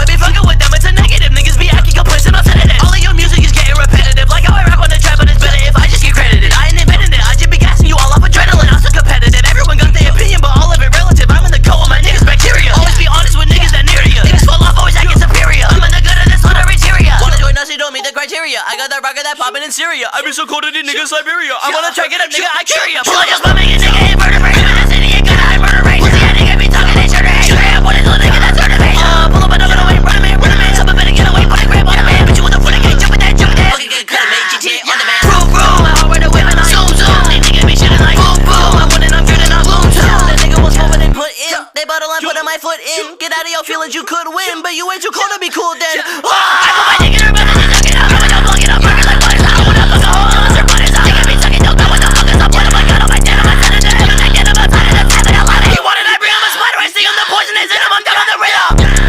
would be fucking with them, it's a negative. Niggas be acting complacent, I'll send it in. All of your music is getting repetitive, like how I rap on the trap, but it's better if I just get credited. I ain't invented it, I just be gassing you all off adrenaline. I'm so competitive, everyone got their opinion, but all of it relative. I'm in the coat with my niggas bacteria. Always be honest with niggas that near to you. Niggas fall off, always acting superior. I'm in the good of this on the interior. Wanna join us, you don't meet the criteria. I got that rocket that poppin' in Syria. I be so cold to these niggas Siberia. I wanna try get up, nigga, I cure ya. Pull out your stomach, nigga, invertebrate. I'm in the city, ain't good, I murder rate. Pussy, that nigga be talking, they sure to hate. Sure, I'm one of those niggas that's certified. Pull up another way, run a man, run a man. Someone better get away, put a grab on a man. Bitch, you with the foot again, jump with that, jump with that. Okay, good, cut him, GTA on the man. Vroom, vroom, my heart right away, man, I zoom, zoom. These niggas be shitting like boom, boom. I'm winning, I'm turning, I'm bloom, too. That nigga was more than put in. They bottle, I'm putting my foot in. Get out of your feelings, you could win, but you ain't too cold to be cool then. I put my dick in her, but I just suck it up. I'm gonna plug it up, burger like butter. I wanna fuck a hoe.